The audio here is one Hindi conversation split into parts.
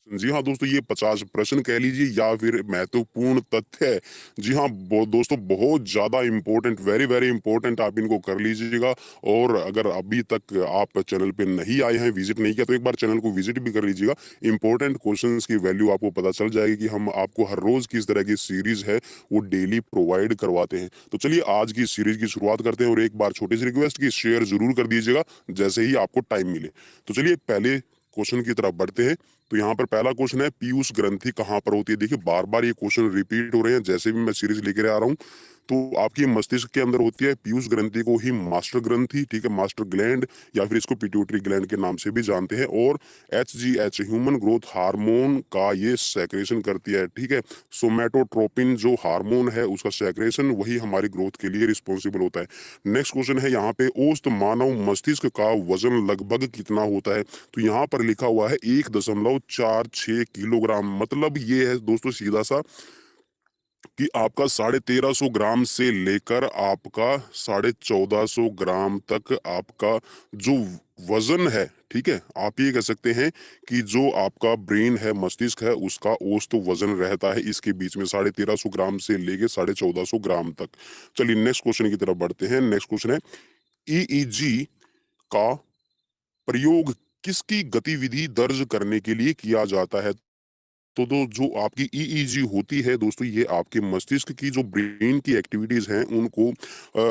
जी हाँ दोस्तों, ये 50 प्रश्न कह लीजिए या फिर महत्वपूर्ण तथ्य है। जी हाँ, दोस्तों बहुत ज़्यादा इम्पोर्टेंट, वेरी वेरी इम्पोर्टेंट, आप इनको कर लीजिएगा। और अगर अभी तक आप चैनल पे नहीं आए हैं, विजिट नहीं किया, तो एक बार चैनल को विजिट भी कर लीजिएगा। इम्पोर्टेंट क्वेश्चंस की वैल्यू आपको पता चल जाएगी कि हम आपको हर रोज किस तरह की सीरीज है वो डेली प्रोवाइड करवाते हैं। तो चलिए आज की सीरीज की शुरुआत करते हैं, और एक बार छोटी सी रिक्वेस्ट की शेयर जरूर कर दीजिएगा जैसे ही आपको टाइम मिले। तो चलिए पहले क्वेश्चन की तरफ बढ़ते हैं। तो यहाँ पर पहला क्वेश्चन है, पीयूष ग्रंथि कहाँ पर होती है। देखिए बार बार ये क्वेश्चन रिपीट हो रहे हैं, जैसे भी मैं सीरीज लेकर आ रहा हूँ। तो आपकी मस्तिष्क के अंदर होती है पीयूष ग्रंथि को ही मास्टर ग्रंथि, ठीक है, मास्टर ग्लैंड, या फिर इसको पिट्यूटरी ग्लैंड के नाम से भी जानते हैं। और HGH ह्यूमन ग्रोथ हार्मोन का ये सेक्रेशन करती है, ठीक है। सोमेटोट्रोपिन जो हार्मोन है उसका सेक्रेशन वही हमारी ग्रोथ के लिए रिस्पॉन्सिबल होता है। नेक्स्ट क्वेश्चन है यहाँ पे, औसत मानव मस्तिष्क का वजन लगभग कितना होता है। तो यहाँ पर लिखा हुआ है 1.46 किलोग्राम। मतलब ये है दोस्तों सीधा सा कि आपका 1350 ग्राम से लेकर आपका 1450 ग्राम तक आपका जो वजन है, ठीक है, आप ये कह सकते हैं कि जो आपका ब्रेन है, मस्तिष्क है, उसका औसत वजन रहता है इसके बीच में 1350 ग्राम से लेके 1450 ग्राम तक। चलिए नेक्स्ट क्वेश्चन की तरफ बढ़ते हैं। नेक्स्ट क्वेश्चन है, EEG का प्रयोग किसकी गतिविधि दर्ज करने के लिए किया जाता है। तो जो आपकी ईईजी होती है दोस्तों, ये आपके मस्तिष्क की जो ब्रेन की एक्टिविटीज हैं उनको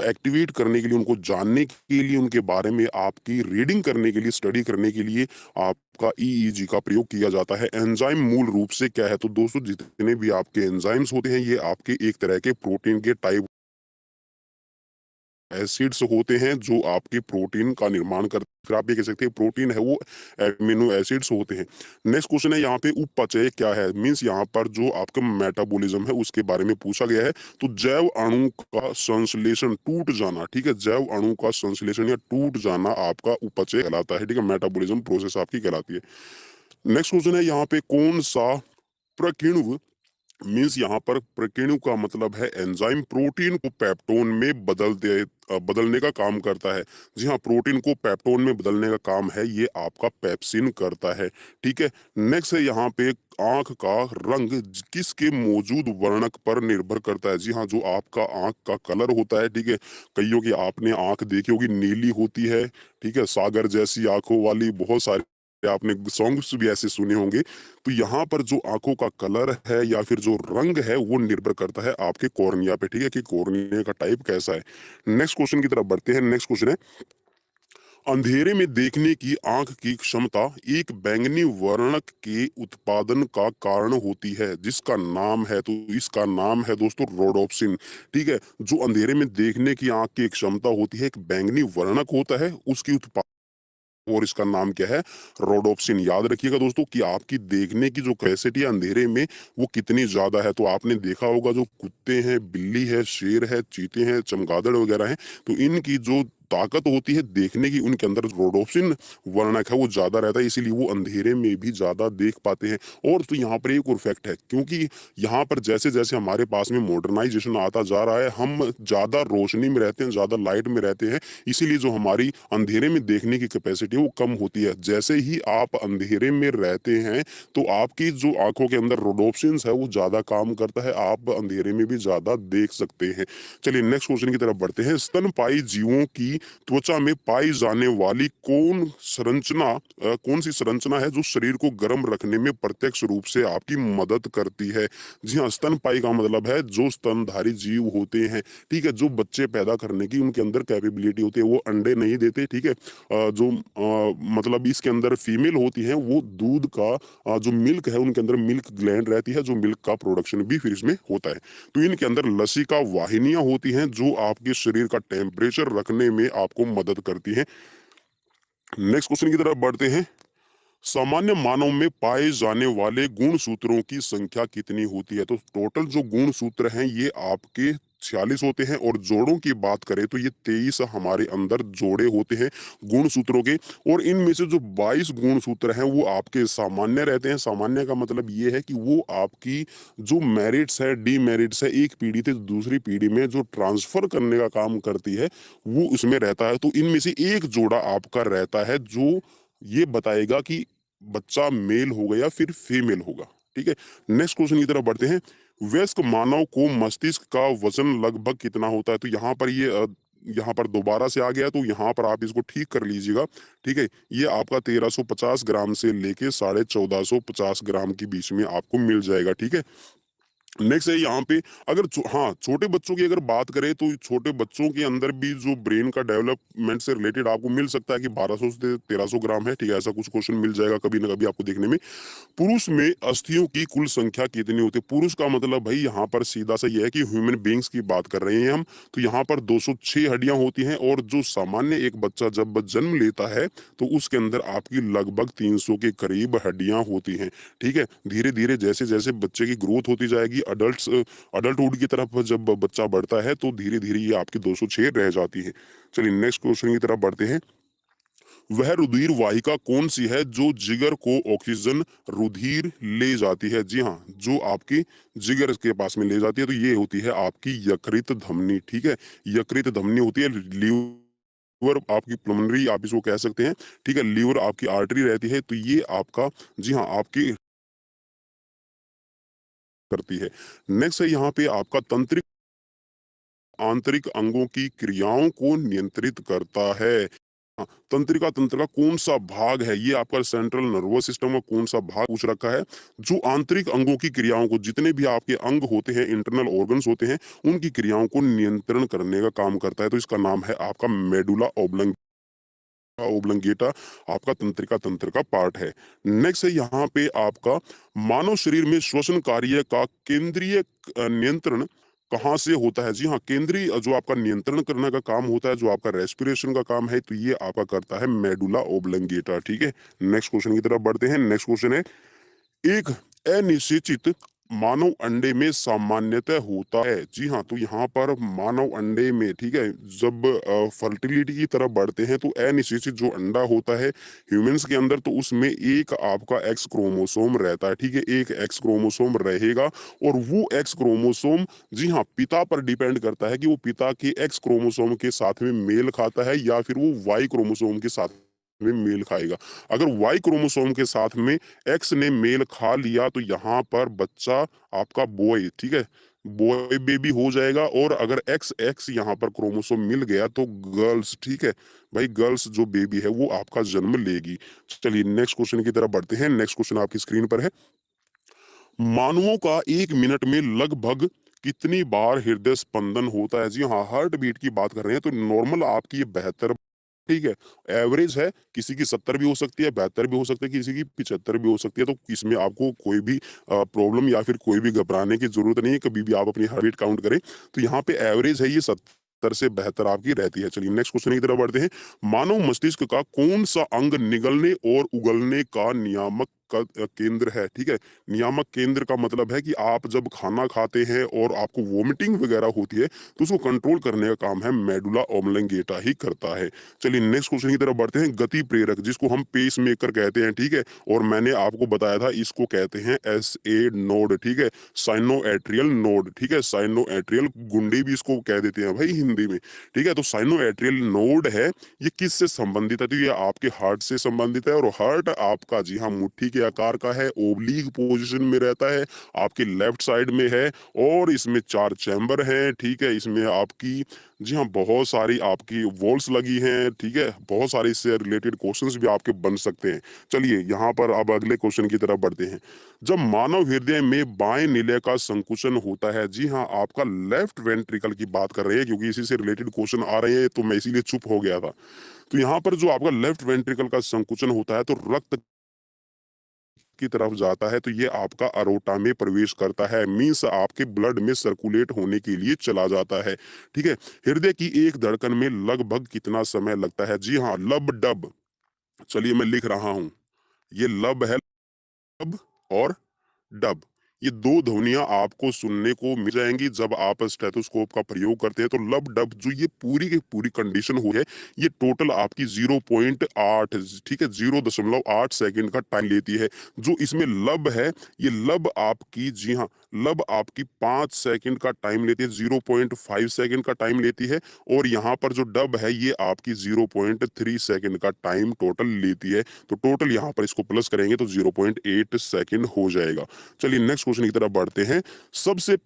एक्टिवेट करने के लिए, उनको जानने के लिए, उनके बारे में आपकी रीडिंग करने के लिए, स्टडी करने के लिए आपका ईईजी का प्रयोग किया जाता है। एंजाइम मूल रूप से क्या है। तो दोस्तों जितने भी आपके एंजाइम्स होते हैं ये आपके एक तरह के प्रोटीन के टाइप एसिड्स होते हैं जो आपके प्रोटीन का निर्माण करते हैं। फिर आप ये कह सकते हैं प्रोटीन है वो एमिनो एसिड्स होते हैं। नेक्स्ट क्वेश्चन है यहाँ पे, उपचय क्या है। मींस यहाँ पर जो आपका मेटाबॉलिज्म है उसके बारे में पूछा गया है। तो जैव अणु का संश्लेषण टूट जाना, ठीक है, जैव अणु का संश्लेषण या टूट जाना आपका उपचय कहलाता है, ठीक है, मेटाबॉलिज्म प्रोसेस आपकी कहलाती है। नेक्स्ट क्वेश्चन है यहाँ पे, कौन सा प्रकीर्णव, मीन्स यहाँ पर प्रकीर्णु का मतलब है एंजाइम, प्रोटीन को पेप्टोन में बदलने का काम करता है। जी हाँ, प्रोटीन को पेप्टोन में बदलने का काम है ये आपका पेप्सिन करता है, ठीक है। नेक्स्ट है यहाँ पे, आंख का रंग किसके मौजूद वर्णक पर निर्भर करता है। जी हाँ, जो आपका आंख का कलर होता है, ठीक है, कईयों की आपने आंख देखी होगी नीली होती है, ठीक है, सागर जैसी आंखों वाली, बहुत सारे आपने सॉन्ग्स भी ऐसे सुने होंगे। तो यहाँ पर जो आंखों का कलर है या फिर जो रंग है वो निर्भर करता है आपके कॉर्निया पे, ठीक है, कि कॉर्निया का टाइप कैसा है। नेक्स्ट क्वेश्चन की तरफ बढ़ते हैं। नेक्स्ट क्वेश्चन है, अंधेरे में देखने की आंख की क्षमता एक बैंगनी वर्णक के उत्पादन का कारण होती है जिसका नाम है, तो इसका नाम है दोस्तों रोडोप्सिन, ठीक है। जो अंधेरे में देखने की आंख की क्षमता होती है, एक बैंगनी वर्णक होता है उसकी उत्पादन, और इसका नाम क्या है, रोडोप्सिन। याद रखिएगा दोस्तों कि आपकी देखने की जो कैपेसिटी है अंधेरे में वो कितनी ज्यादा है। तो आपने देखा होगा जो कुत्ते हैं, बिल्ली है, शेर है, चीते हैं, चमगादड़ वगैरह हैं, तो इनकी जो ताकत होती है देखने की, उनके अंदर रोडोप्सिन वर्णक है वो ज्यादा रहता है, इसीलिए वो अंधेरे में भी ज्यादा देख पाते हैं। और तो यहाँ पर एक और फैक्ट है, क्योंकि यहाँ पर जैसे जैसे हमारे पास में मॉडर्नाइजेशन आता जा रहा है, हम ज्यादा रोशनी में रहते हैं, ज्यादा लाइट में रहते हैं, इसीलिए जो हमारी अंधेरे में देखने की कैपेसिटी है वो कम होती है। जैसे ही आप अंधेरे में रहते हैं तो आपकी जो आंखों के अंदर रोडोप्सिन्स है वो ज्यादा काम करता है, आप अंधेरे में भी ज्यादा देख सकते हैं। चलिए नेक्स्ट क्वेश्चन की तरफ बढ़ते हैं। स्तनपायी जीवों की त्वचा में पाई जाने वाली कौन सी संरचना है जो शरीर को गर्म रखने में प्रत्यक्ष रूप से आपकी मदद करती है। जी हाँ, स्तनपायी का मतलब है जो स्तनधारी जीव होते हैं, ठीक है, जो बच्चे पैदा करने की उनके अंदर कैपेबिलिटी होती है, वो अंडे नहीं देते, ठीक है। जो मतलब इसके अंदर फीमेल होती है वो दूध का जो मिल्क है उनके अंदर मिल्क ग्लैंड रहती है, जो मिल्क का प्रोडक्शन भी फिर इसमें होता है। तो इनके अंदर लसिका वाहिनियां होती हैं जो आपके शरीर का टेम्परेचर रखने में आपको मदद करती हैं। नेक्स्ट क्वेश्चन की तरफ बढ़ते हैं। सामान्य मानव में पाए जाने वाले गुण सूत्रों की संख्या कितनी होती है। तो टोटल जो गुण सूत्र हैं ये आपके 46 होते हैं, और जोड़ों की बात करें तो ये 23 हमारे अंदर जोड़े होते हैं गुण सूत्रों के। और इनमें से जो 22 गुण सूत्र हैं वो आपके सामान्य रहते हैं। सामान्य का मतलब ये है कि वो आपकी जो मेरिट्स है, डीमेरिट्स है, एक पीढ़ी से दूसरी पीढ़ी में जो ट्रांसफर करने का काम करती है वो उसमें रहता है। तो इनमें से एक जोड़ा आपका रहता है जो ये बताएगा कि बच्चा मेल होगा या फिर फीमेल होगा। ठीक है, नेक्स्ट क्वेश्चन की तरफ बढ़ते हैं। वयस्क मानव को मस्तिष्क का वजन लगभग कितना होता है? तो यहाँ पर यहाँ पर दोबारा से आ गया, तो यहाँ पर आप इसको ठीक कर लीजिएगा। ठीक है, ये आपका 1350 ग्राम से लेके 1450 ग्राम के बीच में आपको मिल जाएगा। ठीक है, नेक्स्ट है यहाँ पे, अगर हाँ, छोटे बच्चों की अगर बात करें तो छोटे बच्चों के अंदर भी जो ब्रेन का डेवलपमेंट से रिलेटेड आपको मिल सकता है कि 1200 से 1300 ग्राम है। ठीक है, ऐसा कुछ क्वेश्चन मिल जाएगा कभी ना कभी आपको देखने में। पुरुष में अस्थियों की कुल संख्या कितनी होती है? पुरुष का मतलब भाई यहाँ पर सीधा सा ये है कि ह्यूमन बींग्स की बात कर रहे हैं हम, तो यहाँ पर 206 हड्डियां होती हैं, और जो सामान्य एक बच्चा जब जन्म लेता है तो उसके अंदर आपकी लगभग 300 के करीब हड्डियां होती हैं। ठीक है, धीरे धीरे जैसे जैसे बच्चे की ग्रोथ होती जाएगी, अडल्टहुड की तरफ जब बच्चा बढ़ता है तो धीरे धीरे ये आपकी 206 रह जाती है। चलिए नेक्स्ट क्वेश्चन की तरफ बढ़ते हैं। वह रुधिर वाहिका कौन सी है जो जिगर को ऑक्सीजन रुधिर ले जाती है? जी हाँ, जो आपकी जिगर के पास में ले जाती है, तो ये होती है आपकी यकृत धमनी। ठीक है, यकृत धमनी होती है। लीवर आपकी प्लमनरी आप इसको कह सकते हैं। ठीक है, लीवर आपकी आर्टरी रहती है, तो ये आपका, जी हाँ, आपकी करती है। नेक्स्ट है यहाँ पे आपका तंत्रिक आंतरिक अंगों की क्रियाओं को नियंत्रित करता है। हाँ, तंत्रिका तंत्र का कौन सा भाग है? ये आपका सेंट्रल नर्वस सिस्टम का कौन सा भाग पूछ रखा है, जो आंतरिक अंगों की क्रियाओं को, जितने भी आपके अंग होते हैं, इंटरनल ऑर्गन्स होते हैं, उनकी क्रियाओं को नियंत्रण करने का काम करता है। तो इसका नाम है आपका मेडुला ओब्लंगेटा, आपका तंत्रिका तंत्र का पार्ट है। नेक्स्ट है यहाँ पे आपका, मानव शरीर में श्वसन कार्य का केंद्रीय नियंत्रण कहाँ से होता है? जी हाँ, केंद्रीय जो आपका नियंत्रण करने का काम होता है, जो आपका रेस्पिरेशन का काम है, तो ये आपका करता है मेडुला ओब्लंगेटा। ठीक है, नेक्स्ट क्वेश्चन की तरफ बढ़ते हैं। नेक्स्ट क्वेश्चन है, एक अनिषेचित मानव अंडे में सामान्यतः होता है? जी हाँ, तो यहाँ पर मानव अंडे में, ठीक है, जब फर्टिलिटी की तरफ बढ़ते हैं तो अनिषेचित जो अंडा होता है ह्यूमंस के अंदर, तो उसमें एक आपका एक्स क्रोमोसोम रहता है। ठीक है, एक एक्स क्रोमोसोम रहेगा, और वो एक्स क्रोमोसोम, जी हाँ, पिता पर डिपेंड करता है कि वो पिता के एक्स क्रोमोसोम के साथ में मेल खाता है या फिर वो वाई क्रोमोसोम के साथ में मेल खाएगा। अगर वाई क्रोमोसोम के साथ में एक्स ने मेल खा लिया, तो यहाँ पर बच्चा आपका बॉय, ठीक है, बॉय बेबी हो जाएगा। और अगर एक्स एक्स यहाँ पर क्रोमोसोम मिल गया तो गर्ल्स, ठीक है भाई, गर्ल्स जो बेबी है वो आपका जन्म लेगी। चलिए नेक्स्ट क्वेश्चन की तरफ बढ़ते हैं। नेक्स्ट क्वेश्चन आपकी स्क्रीन पर है। मानवों का एक मिनट में लगभग कितनी बार हृदय स्पंदन होता है? जी हाँ, हार्ट बीट की बात कर रहे हैं, तो नॉर्मल आपकी ये 72, ठीक है, एवरेज है। किसी की 70 भी हो सकती है, 72 भी हो सकती है, किसी की 75 भी हो सकती है। तो इसमें आपको कोई भी प्रॉब्लम या फिर कोई भी घबराने की जरूरत नहीं है। कभी भी आप अपनी हार्ट बीट काउंट करें, तो यहाँ पे एवरेज है ये 70 से 72 आपकी रहती है। चलिए नेक्स्ट क्वेश्चन की तरफ बढ़ते हैं। मानव मस्तिष्क का कौन सा अंग निगलने और उगलने का नियामक का केंद्र है? ठीक है, नियामक केंद्र का मतलब है कि आप जब खाना खाते हैं और आपको वोमिटिंग वगैरह होती है, तो उसको कंट्रोल करने का काम है मेडुला ओब्लंगेटा ही करता है। चलिए नेक्स्ट क्वेश्चन की तरफ बढ़ते हैं। गति प्रेरक, जिसको हम पेस मेकर कहते हैं, ठीक है, और मैंने आपको बताया था इसको कहते हैं एस ए नोड। ठीक है, साइनो एट्रियल नोड। ठीक है, साइनो एट्रियल गुंडी भी इसको कह देते हैं भाई हिंदी में। ठीक है, तो साइनो एट्रियल नोड है, ये किससे संबंधित है? तो ये आपके हार्ट से संबंधित है। और हार्ट आपका, जी हाँ, मुट्ठी के आकार का है, ओब्लीक पोजीशन में रहता है, आपके लेफ्ट साइड में है, और इसमें 4 चैम्बर हैं। ठीक है, इसमें आपकी, जी हाँ, बहुत सारी आपकी वॉल्स लगी हैं। ठीक है, बहुत सारे इससे रिलेटेड क्वेश्चंस भी आपके बन सकते हैं। चलिए यहाँ पर अब अगले क्वेश्चन की तरफ बढ़ते हैं। जब मानव हृदय में बाएं निलय का संकुचन होता है, जी हाँ, आपका लेफ्ट वेंट्रिकल की बात कर रहे हैं, क्योंकि इसी से रिलेटेड क्वेश्चन आ रहे हैं, तो मैं इसीलिए चुप हो गया था। तो यहाँ पर जो आपका लेफ्ट वेंट्रिकल का संकुचन होता है, तो रक्त की तरफ जाता है, तो ये आपका अरोटा में प्रवेश करता है, मींस आपके ब्लड में सर्कुलेट होने के लिए चला जाता है। ठीक है, हृदय की एक धड़कन में लगभग कितना समय लगता है? जी हाँ, लब डब। चलिए मैं लिख रहा हूं, ये लब है, लब और डब, ये दो ध्वनियां आपको सुनने को मिल जाएंगी जब आप स्टेथोस्कोप का प्रयोग करते हैं। तो लब डब जो ये पूरी की पूरी कंडीशन हुई है, ये टोटल आपकी 0.8, ठीक है, 0.8 सेकंड का टाइम लेती है। जो इसमें लब है, ये लब आपकी, जी हाँ, लब आपकी 5 सेकंड का टाइम लेती है, 0.5 सेकंड का टाइम लेती है, और यहाँ पर जो डब है ये आपकी 0.3 सेकंड का टाइम टोटल लेती है। तो टोटल यहाँ पर इसको प्लस करेंगे तो 0.8 सेकंड हो जाएगा। चलिए नेक्स्ट क्वेश्चन की तरफ बढ़ते हैं। सबसे